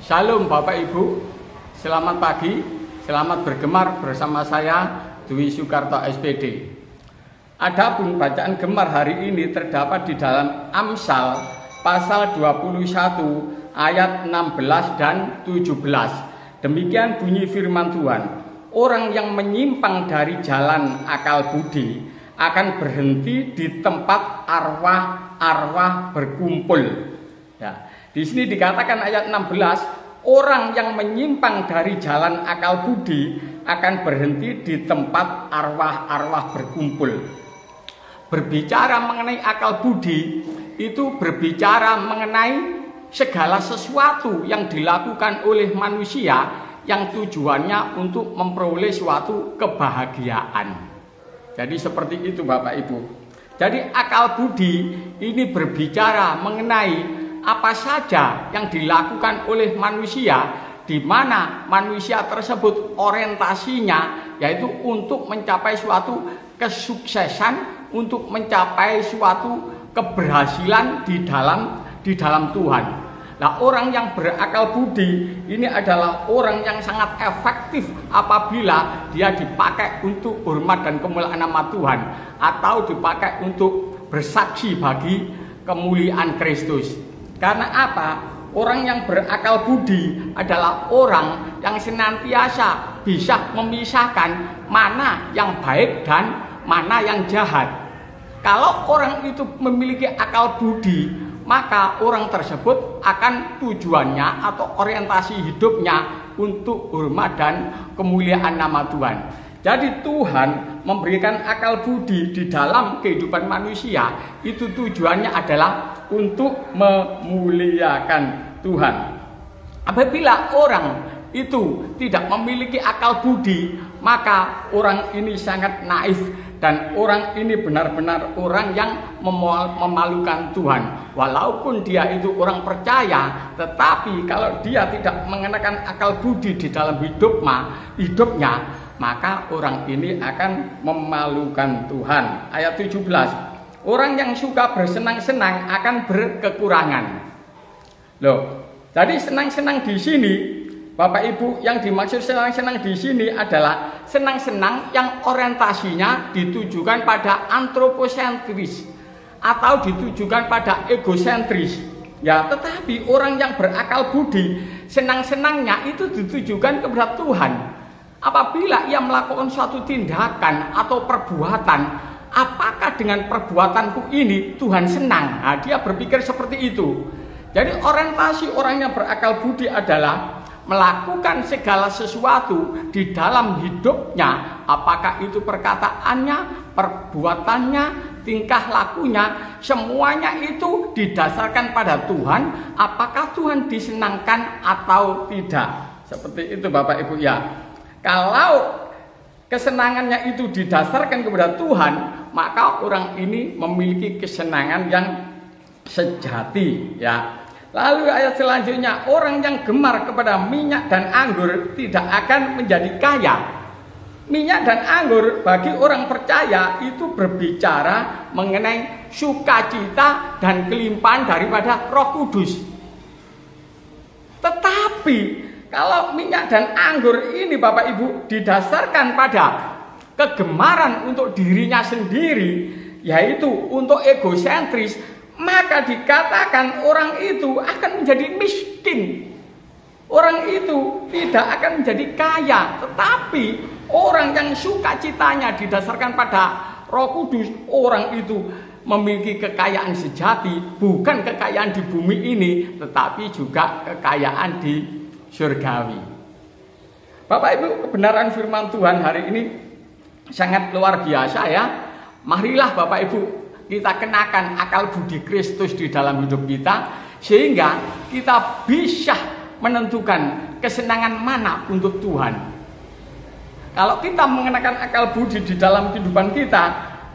Shalom Bapak Ibu, selamat pagi, selamat bergemar bersama saya Dwi Soekarto SPD. Adapun bacaan gemar hari ini terdapat di dalam Amsal pasal 21 ayat 16 dan 17. Demikian bunyi firman Tuhan. Orang yang menyimpang dari jalan akal budi akan berhenti di tempat arwah-arwah berkumpul. Ya. Di sini dikatakan ayat 16, orang yang menyimpang dari jalan akal budi akan berhenti di tempat arwah-arwah berkumpul. Berbicara mengenai akal budi itu berbicara mengenai segala sesuatu yang dilakukan oleh manusia yang tujuannya untuk memperoleh suatu kebahagiaan. Jadi seperti itu Bapak Ibu. Jadi akal budi ini berbicara mengenai apa saja yang dilakukan oleh manusia, di mana manusia tersebut orientasinya yaitu untuk mencapai suatu kesuksesan, untuk mencapai suatu keberhasilan di dalam Tuhan. Nah, orang yang berakal budi ini adalah orang yang sangat efektif apabila dia dipakai untuk hormat dan kemuliaan nama Tuhan, atau dipakai untuk bersaksi bagi kemuliaan Kristus. Karena apa? Orang yang berakal budi adalah orang yang senantiasa bisa memisahkan mana yang baik dan mana yang jahat. Kalau orang itu memiliki akal budi, maka orang tersebut akan tujuannya atau orientasi hidupnya untuk hormat dan kemuliaan nama Tuhan. Jadi Tuhan memberikan akal budi di dalam kehidupan manusia, itu tujuannya adalah untuk memuliakan Tuhan. Apabila orang itu tidak memiliki akal budi, maka orang ini sangat naif dan orang ini benar-benar orang yang memalukan Tuhan. Walaupun dia itu orang percaya, tetapi kalau dia tidak mengenakan akal budi di dalam hidupnya, maka orang ini akan memalukan Tuhan. Ayat 17. Orang yang suka bersenang-senang akan berkekurangan. Loh, jadi senang-senang di sini, Bapak Ibu, yang dimaksud senang-senang di sini adalah senang-senang yang orientasinya ditujukan pada antroposentris atau ditujukan pada egosentris. Ya, tetapi orang yang berakal budi, senang-senangnya itu ditujukan kepada Tuhan. Apabila ia melakukan suatu tindakan atau perbuatan, apakah dengan perbuatanku ini Tuhan senang? Nah, dia berpikir seperti itu. Jadi orientasi orang yang berakal budi adalah melakukan segala sesuatu di dalam hidupnya, apakah itu perkataannya, perbuatannya, tingkah lakunya, semuanya itu didasarkan pada Tuhan, apakah Tuhan disenangkan atau tidak. Seperti itu Bapak Ibu ya. Kalau kesenangannya itu didasarkan kepada Tuhan, maka orang ini memiliki kesenangan yang sejati ya. Lalu ayat selanjutnya, orang yang gemar kepada minyak dan anggur tidak akan menjadi kaya. Minyak dan anggur bagi orang percaya itu berbicara mengenai sukacita dan kelimpahan daripada Roh Kudus. Tetapi kalau minyak dan anggur ini Bapak Ibu didasarkan pada kegemaran untuk dirinya sendiri, yaitu untuk egosentris, maka dikatakan orang itu akan menjadi miskin. Orang itu tidak akan menjadi kaya. Tetapi orang yang sukacitanya didasarkan pada Roh Kudus, orang itu memiliki kekayaan sejati, bukan kekayaan di bumi ini, tetapi juga kekayaan di surgawi. Bapak Ibu, kebenaran firman Tuhan hari ini sangat luar biasa ya. Marilah Bapak Ibu kita kenakan akal budi Kristus di dalam hidup kita, sehingga kita bisa menentukan kesenangan mana untuk Tuhan. Kalau kita mengenakan akal budi di dalam kehidupan kita,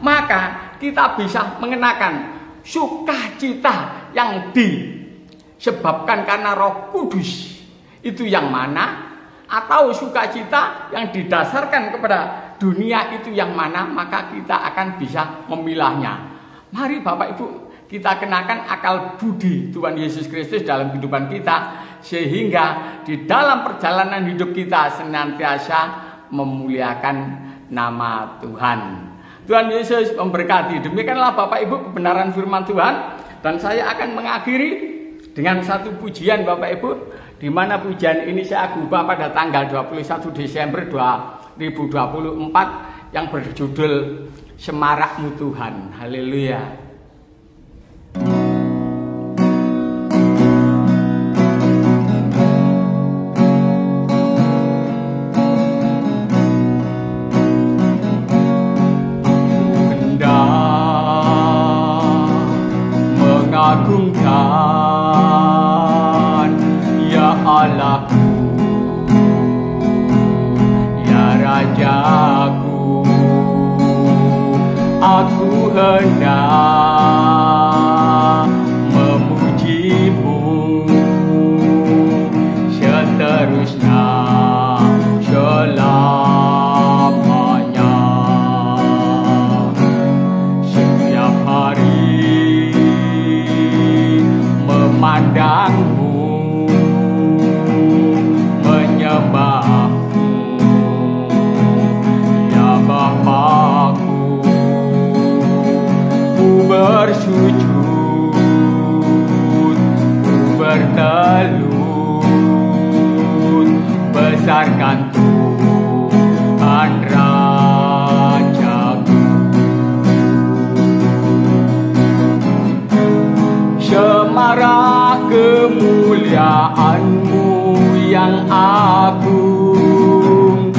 maka kita bisa mengenakan sukacita yang disebabkan karena Roh Kudus. Itu yang mana? Atau sukacita yang didasarkan kepada dunia itu yang mana? Maka kita akan bisa memilahnya. Mari Bapak Ibu kita kenakan akal budi Tuhan Yesus Kristus dalam kehidupan kita, sehingga di dalam perjalanan hidup kita senantiasa memuliakan nama Tuhan. Tuhan Yesus memberkati. Demikianlah Bapak Ibu kebenaran firman Tuhan, dan saya akan mengakhiri dengan satu pujian Bapak Ibu, di mana pujian ini saya gubah pada tanggal 21 Desember 2024 yang berjudul Semarakmu Tuhan. Haleluya. Mengagungkan ya Allahku, ya Rajaku, aku hendak memujimu seterusnya selamanya. Setiap hari memandangmu, menyembahmu, ya Bapakku. Ku bersujud, ku bertelut, besarkan Tuhan Rajaku. Semarak kemuliaan-Mu yang agung,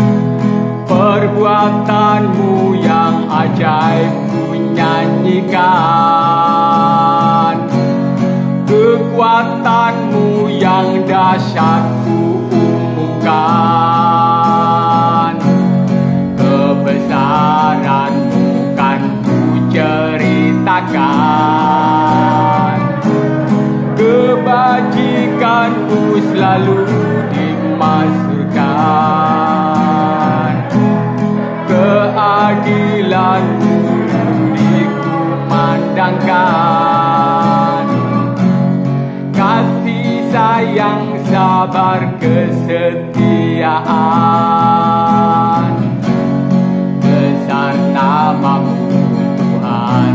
perbuatan-Mu yang ajaib ku nyanyikan, kekuatan-Mu yang dahsyat ku umumkan, kebesaran-Mu kan ku ceritakan, kebajikan-Mu selalu dimasyhurkan, keadilan-Mu dikumandangkan, kasih sayang sabar kesetiaan, besar nama-Mu Tuhan.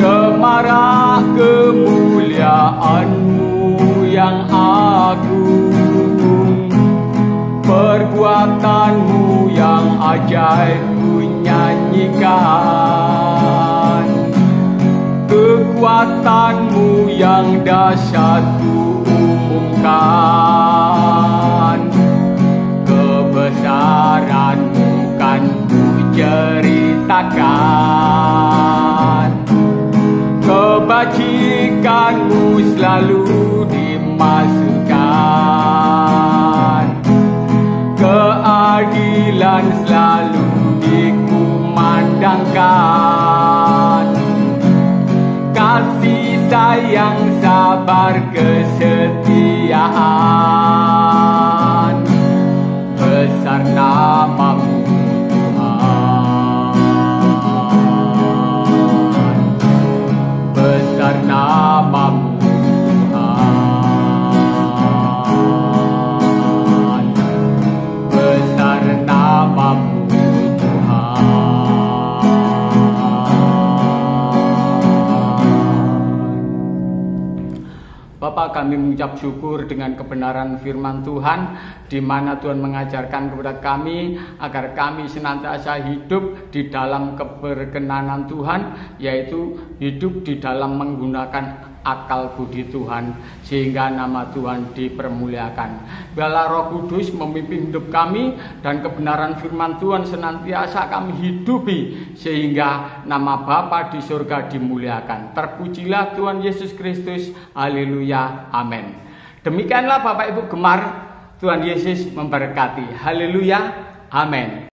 Semarak kemuliaan-Mu yang agung, perbuatan-Mu yang ajaib ku nyanyikan, kekuatan-Mu yang dahsyat ku umumkan, kebesaran-Mu kan ku ceritakan, kebajikan-Mu selalu dimasyhurkan, keadilan selalu dikumandangkan, kasih sayang sabar kesetiaan, besar nama-Mu Tuhan, besar nama-Mu Tuhan, besar nama-Mu Tuhan. Bapak, kami mengucap syukur dengan kebenaran firman Tuhan, di mana Tuhan mengajarkan kepada kami agar kami senantiasa hidup di dalam keberkenanan Tuhan, yaitu hidup di dalam menggunakan akal budi Tuhan, sehingga nama Tuhan dipermuliakan. Biarlah Roh Kudus memimpin hidup kami, dan kebenaran firman Tuhan senantiasa kami hidupi, sehingga nama Bapa di surga dimuliakan. Terpujilah Tuhan Yesus Kristus. Haleluya, amin. Demikianlah Bapak Ibu gemar, Tuhan Yesus memberkati. Haleluya, amin.